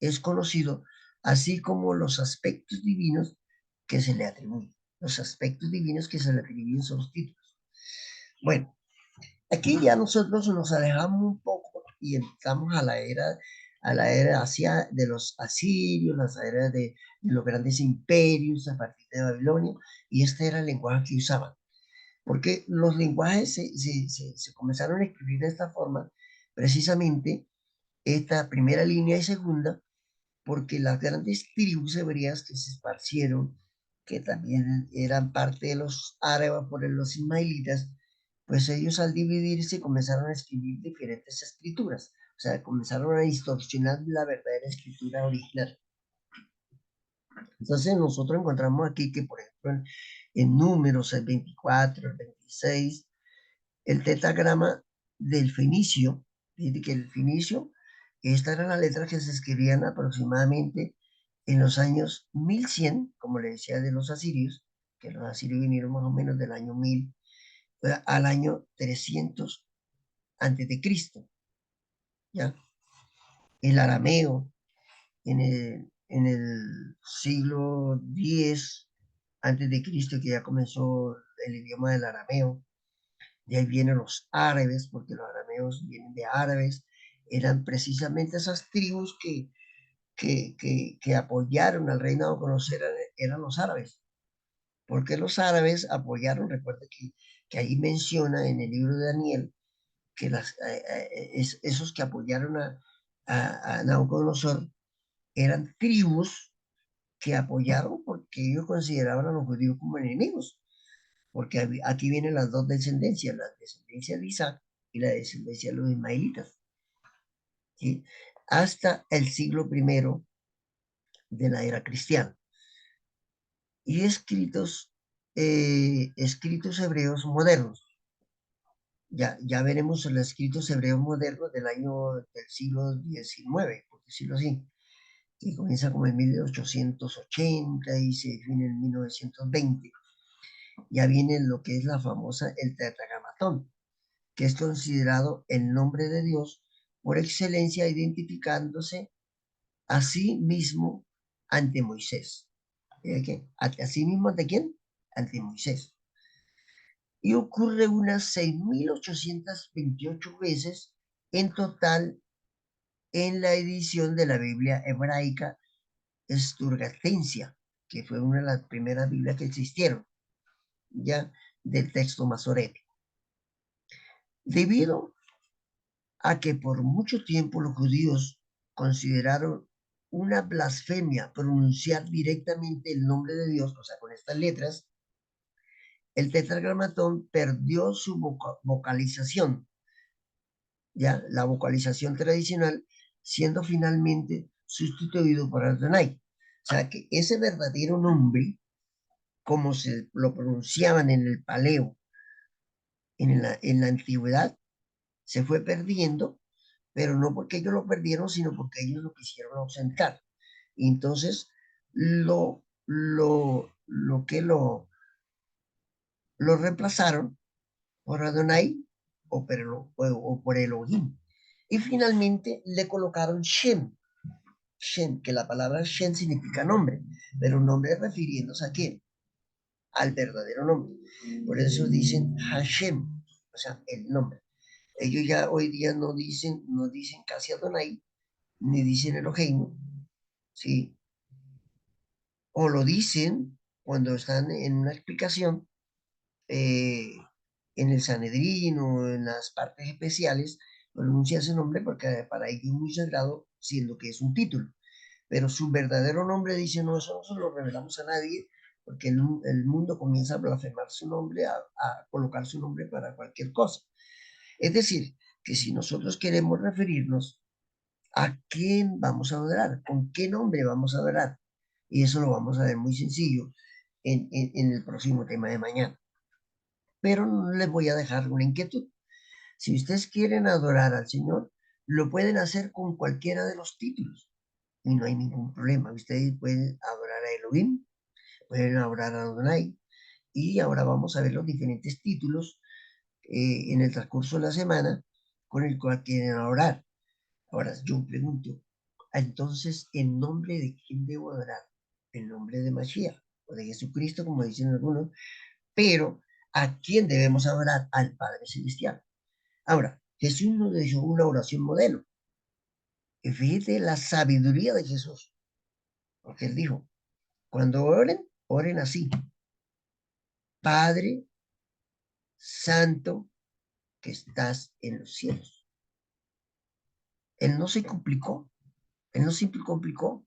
es conocido, así como los aspectos divinos que se le atribuyen. Los aspectos divinos que se le atribuyen son los títulos. Bueno, aquí ya nosotros nos alejamos un poco y entramos a la era de los asirios, las eras de los grandes imperios a partir de Babilonia, y este era el lenguaje que usaban. Porque los lenguajes se comenzaron a escribir de esta forma, precisamente esta primera línea y segunda, porque las grandes tribus hebreas que se esparcieron, que también eran parte de los árabes por los ismaelitas, pues ellos al dividirse comenzaron a escribir diferentes escrituras, o sea, comenzaron a distorsionar la verdadera escritura original. Entonces nosotros encontramos aquí que, por ejemplo, en Números, el 24, el 26, el tetragrama del fenicio, fíjate que el fenicio, estas eran las letras que se escribían aproximadamente en los años 1100, como le decía, de los asirios, que los asirios vinieron más o menos del año 1000 al año 300 antes de Cristo, ¿ya? El arameo en el siglo X antes de Cristo, que ya comenzó el idioma del arameo. De ahí vienen los árabes, porque los arameos vienen de árabes, eran precisamente esas tribus que apoyaron al rey Nabucodonosor, eran los árabes. Porque los árabes apoyaron, recuerda que ahí menciona en el libro de Daniel que esos que apoyaron a Nabucodonosor eran tribus que apoyaron porque ellos consideraban a los judíos como enemigos. Porque aquí vienen las dos descendencias, la descendencia de Isaac y la descendencia de los ismaelitas, ¿sí? Hasta el siglo primero de la era cristiana. Y escritos hebreos modernos. Ya veremos los escritos hebreos modernos del siglo XIX, por decirlo así, que comienza como en 1880 y se define en 1920. Ya viene lo que es la famosa, el tetragramatón, que es considerado el nombre de Dios por excelencia, identificándose a sí mismo ante Moisés. ¿A sí mismo ante quién? Ante Moisés. Y ocurre unas 6.828 veces en total en la edición de la Biblia hebraica Sturgatensia, que fue una de las primeras Biblias que existieron, ya del texto masorético. Debido a que por mucho tiempo los judíos consideraron una blasfemia pronunciar directamente el nombre de Dios, o sea, con estas letras, el tetragramatón perdió su vocalización, ya la vocalización tradicional, siendo finalmente sustituido por Adonai. O sea, que ese verdadero nombre, como se lo pronunciaban en el paleo, en la antigüedad, se fue perdiendo, pero no porque ellos lo perdieron, sino porque ellos lo quisieron ausentar. Y entonces lo reemplazaron por Adonai o por Elohim. Y finalmente le colocaron Shem. Shem, que la palabra Shem significa nombre, pero nombre refiriéndose a quién, al verdadero nombre. Por eso dicen Hashem, o sea, el nombre. Ellos ya hoy día no dicen casi Adonai, ni dicen Elohim, ¿sí? O lo dicen cuando están en una explicación, eh, en el Sanedrín o en las partes especiales, pronuncia ese nombre porque para ellos es muy sagrado, siendo que es un título. Pero su verdadero nombre dice, no, eso no se lo revelamos a nadie, porque el mundo comienza a blasfemar su nombre, a colocar su nombre para cualquier cosa. Es decir, que si nosotros queremos referirnos a quién vamos a adorar, con qué nombre vamos a adorar, y eso lo vamos a ver muy sencillo en el próximo tema de mañana. pero no les voy a dejar una inquietud. Si ustedes quieren adorar al Señor, lo pueden hacer con cualquiera de los títulos y no hay ningún problema. Ustedes pueden adorar a Elohim, pueden adorar a Adonai, y ahora vamos a ver los diferentes títulos en el transcurso de la semana con el cual quieren adorar. Ahora yo pregunto, entonces, ¿en nombre de quién debo adorar? ¿En nombre de Mashiach o de Jesucristo, como dicen algunos? Pero, ¿a quién debemos adorar? Al Padre Celestial. Ahora, Jesús nos dejó una oración modelo. Y fíjate la sabiduría de Jesús, porque él dijo, cuando oren, oren así. Padre Santo que estás en los cielos. Él no se complicó, él no se complicó,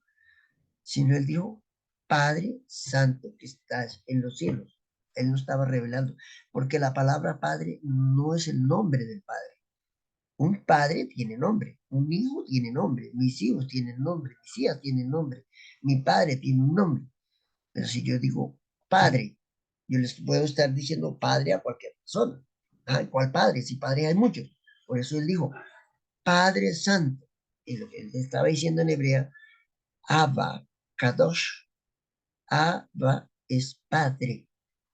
sino él dijo, Padre Santo que estás en los cielos. Él no estaba revelando, porque la palabra Padre no es el nombre del Padre. Un padre tiene nombre, un hijo tiene nombre, mis hijos tienen nombre, mis hijas tienen nombre, mi padre tiene un nombre. Pero si yo digo padre, yo les puedo estar diciendo padre a cualquier persona. Ah, ¿cuál padre? Si padre hay muchos. Por eso él dijo, Padre Santo. Y lo que él estaba diciendo en hebrea, Abba, Kadosh. Abba es Padre,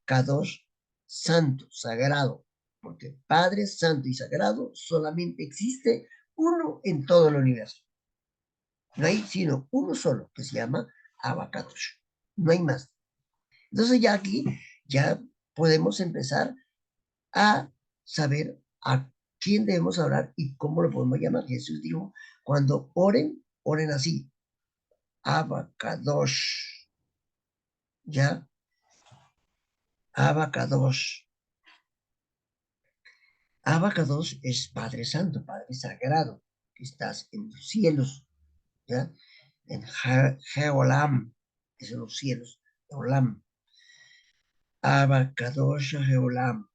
Kadosh, Santo, Sagrado. Porque Padre, Santo y Sagrado solamente existe uno en todo el universo. No hay sino uno solo que se llama Abba, Kadosh. No hay más. Entonces ya aquí ya podemos empezar a saber a quién debemos orar y cómo lo podemos llamar. Jesús dijo, cuando oren, oren así. Abacadosh. ¿Ya? Abacadosh. Abacadosh es Padre Santo, Padre Sagrado, que estás en los cielos. ¿Ya? En Geolam, es en los cielos. Geolam. Abacadosh Geolam.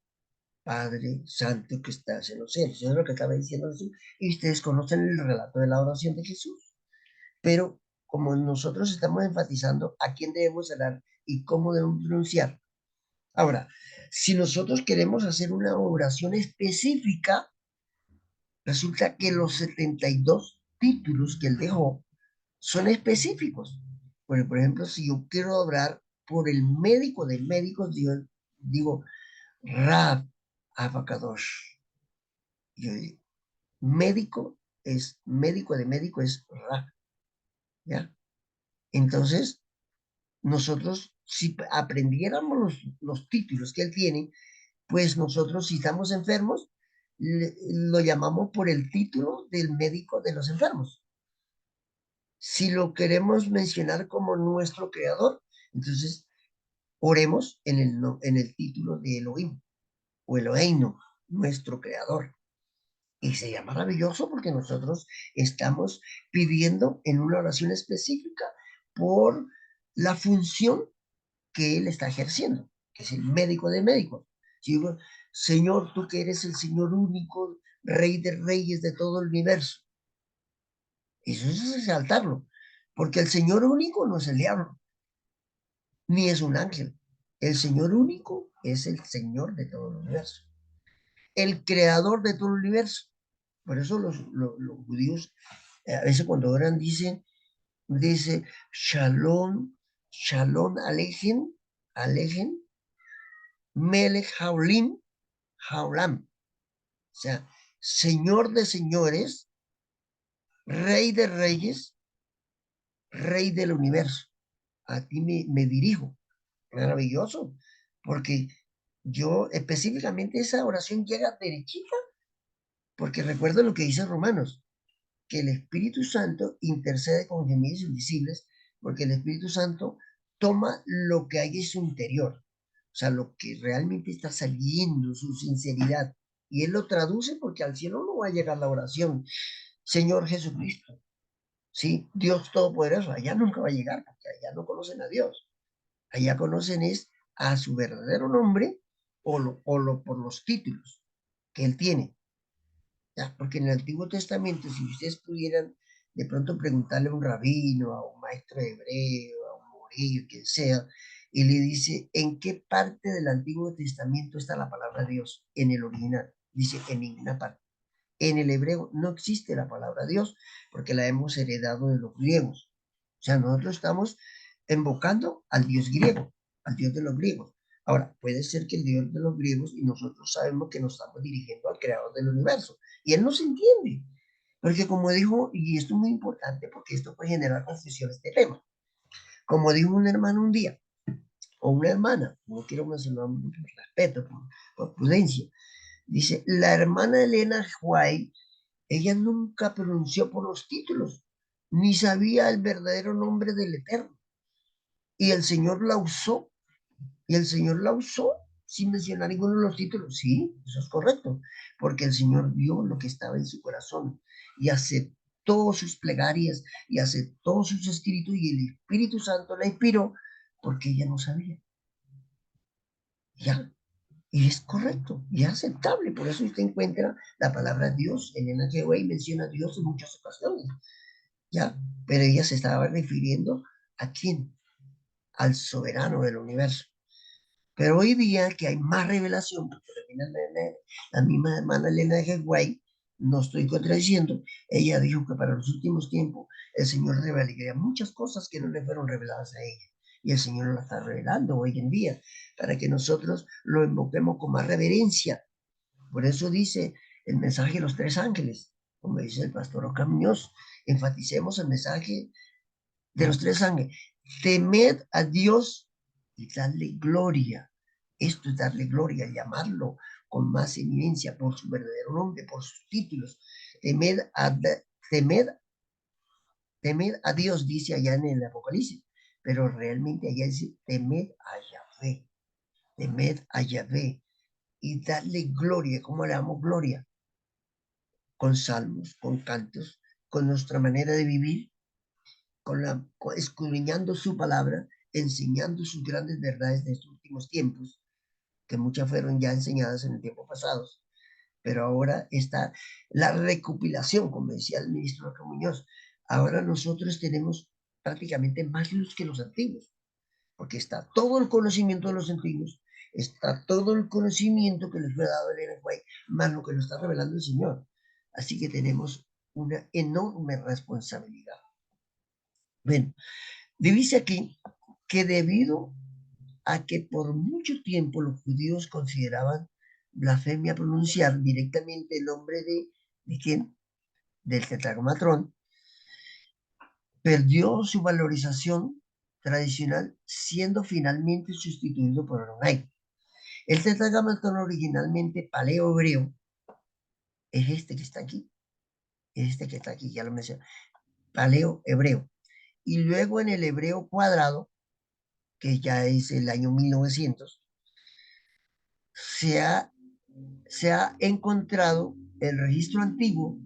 Padre Santo que estás en los cielos. Eso es lo que estaba diciendo Jesús. Y ustedes conocen el relato de la oración de Jesús. Pero como nosotros estamos enfatizando a quién debemos orar y cómo debemos pronunciar. Ahora, si nosotros queremos hacer una oración específica, resulta que los 72 títulos que él dejó son específicos. Por ejemplo, si yo quiero orar por el médico de médicos, digo Rab Abacadosh. Yo digo, médico de médico es Rab, ¿ya? Entonces, nosotros, si aprendiéramos los títulos que él tiene, pues nosotros, si estamos enfermos, lo llamamos por el título del médico de los enfermos. Si lo queremos mencionar como nuestro creador, entonces oremos en el título de Elohim o Eloheinu, nuestro creador. Y sería maravilloso porque nosotros estamos pidiendo en una oración específica por la función que él está ejerciendo, que es el médico de médicos. Si digo, Señor, tú que eres el Señor único, Rey de reyes de todo el universo. Eso es exaltarlo, porque el Señor único no es el diablo, ni es un ángel. El Señor único es el Señor de todo el universo, el creador de todo el universo. Por eso los judíos a veces cuando oran dice Shalom, Shalom Alejem, Alejem, Melech Haolim, Haolam. O sea, Señor de señores, Rey de reyes, Rey del universo. A ti me dirijo. Maravilloso. Porque yo específicamente esa oración llega derechita, porque recuerdo lo que dice Romanos, que el Espíritu Santo intercede con gemidos invisibles, porque el Espíritu Santo toma lo que hay en su interior, o sea, lo que realmente está saliendo, su sinceridad, y Él lo traduce porque al cielo no va a llegar la oración, Señor Jesucristo, ¿sí? Dios Todopoderoso, allá nunca va a llegar, porque allá no conocen a Dios, allá conocen es a su verdadero nombre por los títulos que Él tiene. ¿Ya? Porque en el Antiguo Testamento, si ustedes pudieran de pronto preguntarle a un rabino, a un maestro de hebreo, a un morillo, quien sea, y le dice, ¿en qué parte del Antiguo Testamento está la palabra Dios? En el original. Dice, en ninguna parte. En el hebreo no existe la palabra Dios porque la hemos heredado de los griegos. O sea, nosotros estamos invocando al Dios griego, al Dios de los griegos. Ahora, puede ser que el Dios de los griegos y nosotros sabemos que nos estamos dirigiendo al creador del universo. Y él no se entiende. Porque como dijo, y esto es muy importante porque esto puede generar confusión este tema. Como dijo un hermano un día, o una hermana, no quiero mencionar por respeto, por prudencia, dice, la hermana Elena White, ella nunca pronunció por los títulos, ni sabía el verdadero nombre del Eterno. Y el Señor la usó, y el Señor la usó sin mencionar ninguno de los títulos. Sí, eso es correcto, porque el Señor vio lo que estaba en su corazón y aceptó sus plegarias y aceptó sus escritos y el Espíritu Santo la inspiró porque ella no sabía. Ya, y es correcto y es aceptable. Por eso usted encuentra la palabra Dios en el NGW y menciona a Dios en muchas ocasiones. ¿Ya? Pero ella se estaba refiriendo a quién, al soberano del universo. Pero hoy día que hay más revelación, porque la misma hermana Elena de White, no estoy contradiciendo, ella dijo que para los últimos tiempos el Señor revelaría muchas cosas que no le fueron reveladas a ella. Y el Señor lo está revelando hoy en día para que nosotros lo invoquemos con más reverencia. Por eso dice el mensaje de los tres ángeles, como dice el pastor Oscar Muñoz, enfaticemos el mensaje de los tres ángeles. Temed a Dios y darle gloria. Esto es darle gloria, llamarlo con más eminencia por su verdadero nombre, por sus títulos. Temed a, temed, temed a Dios, dice allá en el Apocalipsis, pero realmente allá dice temed a Yahvé, temed a Yahvé y darle gloria. ¿Cómo le damos gloria? Con salmos, con cantos, con nuestra manera de vivir, escudriñando su palabra, enseñando sus grandes verdades de estos últimos tiempos, que muchas fueron ya enseñadas en el tiempo pasado, pero ahora está la recopilación, como decía el ministro Muñoz. Ahora nosotros tenemos prácticamente más luz que los antiguos, porque está todo el conocimiento de los antiguos, está todo el conocimiento que les fue dado el White, más lo que nos está revelando el Señor. Así que tenemos una enorme responsabilidad. Bueno, dice aquí que debido a que por mucho tiempo los judíos consideraban blasfemia pronunciar directamente el nombre ¿de quién? Del tetragmatrón, perdió su valorización tradicional, siendo finalmente sustituido por Adonai. El tetragmatrón originalmente paleo-hebreo es este que está aquí, este que está aquí, ya lo mencioné, paleo-hebreo. Y luego en el hebreo cuadrado, que ya es el año 1900, se ha encontrado el registro antiguo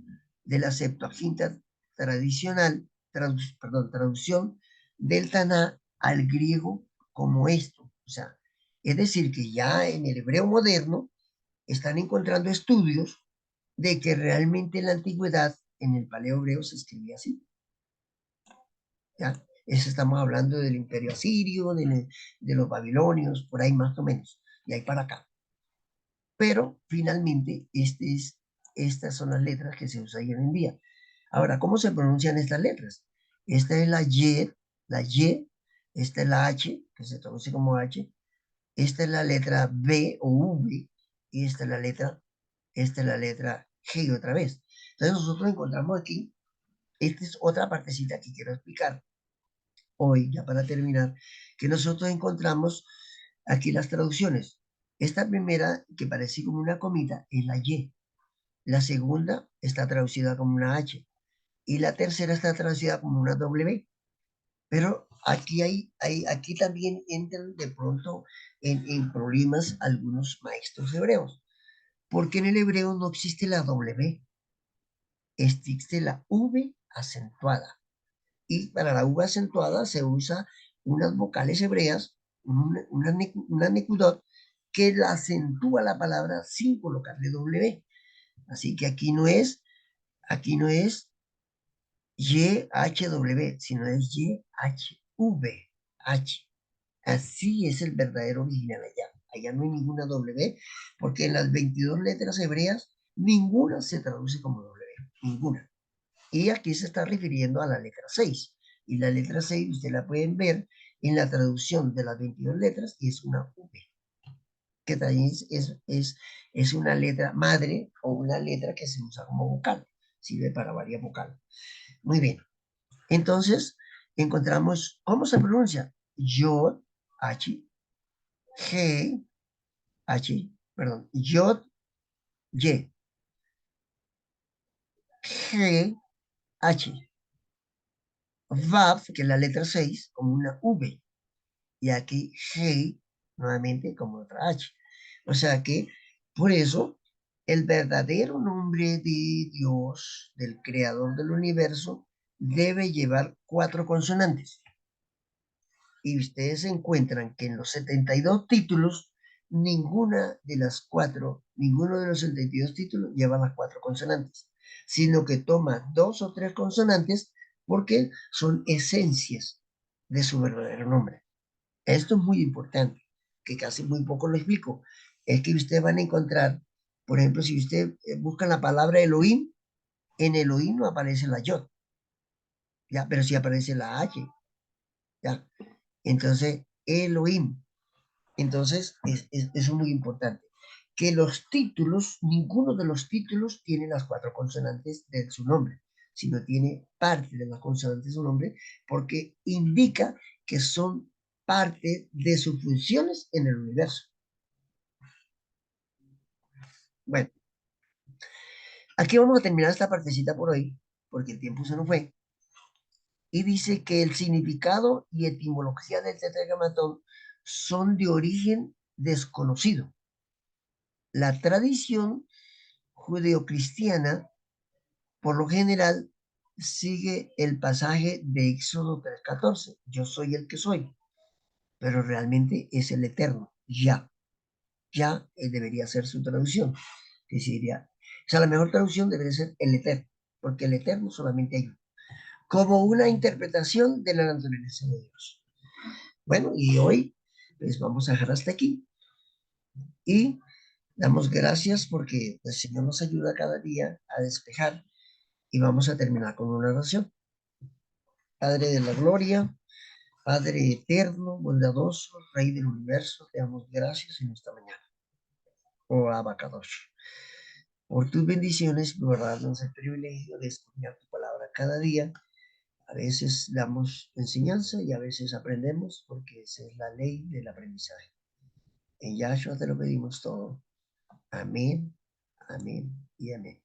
de la Septuaginta tradicional, traducción del Taná al griego como esto. O sea, es decir, que ya en el hebreo moderno están encontrando estudios de que realmente en la antigüedad, en el paleo hebreo se escribía así. ¿Ya? Eso estamos hablando del imperio asirio, de los babilonios, por ahí más o menos, y ahí para acá. Pero finalmente estas son las letras que se usan hoy en día. Ahora, ¿cómo se pronuncian estas letras? Esta es la Y, esta es la H, que se traduce como H, esta es la letra B o V, y esta es la letra G otra vez. Entonces nosotros encontramos aquí, esta es otra partecita que quiero explicar hoy, ya para terminar, que nosotros encontramos aquí las traducciones. Esta primera, que parece como una comita, es la Y. La segunda está traducida como una H. Y la tercera está traducida como una W. Pero aquí también entran de pronto en problemas algunos maestros hebreos. Porque en el hebreo no existe la W, existe la V acentuada. Y para la V acentuada se usa unas vocales hebreas, una nekudot, que la acentúa la palabra sin colocarle W. Así que aquí no es YHW, sino es YHV, H. Así es el verdadero original allá. Allá no hay ninguna W, porque en las 22 letras hebreas, ninguna se traduce como W, ninguna. Y aquí se está refiriendo a la letra 6. Y la letra 6 usted la pueden ver en la traducción de las 22 letras y es una V, que también es una letra madre o una letra que se usa como vocal. Sirve para varias vocales. Muy bien. Entonces, encontramos, ¿cómo se pronuncia? Yod, H, G, H, perdón, Yod, Y, G, H, Vav, que es la letra 6, como una V, y aquí G, nuevamente como otra H. O sea que, por eso, el verdadero nombre de Dios, del creador del universo, debe llevar 4 consonantes. Y ustedes encuentran que en los 72 títulos, ninguno de los 72 títulos lleva las 4 consonantes, sino que toma 2 o 3 consonantes porque son esencias de su verdadero nombre. Esto es muy importante, que casi muy poco lo explico. Es que ustedes van a encontrar, por ejemplo, si usted busca la palabra Elohim, en Elohim no aparece la Yod, ¿ya? Pero sí aparece la H, ¿ya? Entonces, Elohim. Entonces, eso es muy importante. Que los títulos, ninguno de los títulos tiene las 4 consonantes de su nombre, sino tiene parte de las consonantes de su nombre porque indica que son parte de sus funciones en el universo. Bueno, aquí vamos a terminar esta partecita por hoy, porque el tiempo se nos fue. Y dice que el significado y etimología del tetragramatón son de origen desconocido. La tradición judeocristiana, por lo general, sigue el pasaje de Éxodo 3:14, yo soy el que soy, pero realmente es el eterno, ya. Ya debería ser su traducción, que sería, o sea, la mejor traducción debería ser el eterno, porque el eterno solamente hay uno, como una interpretación de la naturaleza de Dios. Bueno, y hoy pues vamos a dejar hasta aquí y damos gracias porque el Señor nos ayuda cada día a despejar y vamos a terminar con una oración. Padre de la gloria, Padre eterno, bondadoso, Rey del universo, te damos gracias en esta mañana. Oh Abacadosh. Por tus bendiciones, por darnos el privilegio de escuchar tu palabra cada día. A veces damos enseñanza y a veces aprendemos porque esa es la ley del aprendizaje. En Yahshua te lo pedimos todo. Amén, amén y amén.